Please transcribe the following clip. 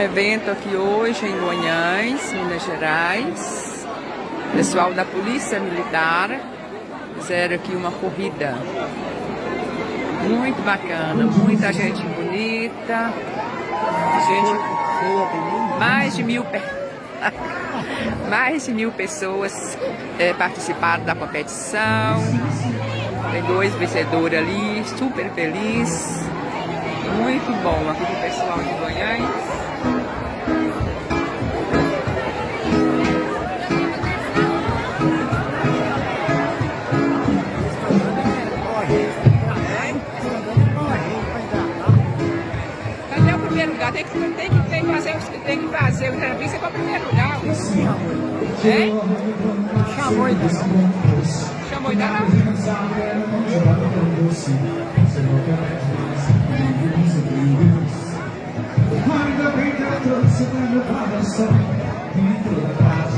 evento aqui hoje em Guanhães, Minas Gerais. Pessoal da Polícia Militar fizeram aqui uma corrida muito bacana, muita gente bonita, mais de 1.000 pessoas participaram da competição. Tem 2 vencedores ali, super feliz. Muito bom aqui com o pessoal de Guanhães. Cadê o primeiro lugar? Tem que fazer o entrevista para o primeiro lugar. É? Chamou ainda não. Chamou ainda não? Ainda bem que eu trouxe pra meu coração e toda a paz,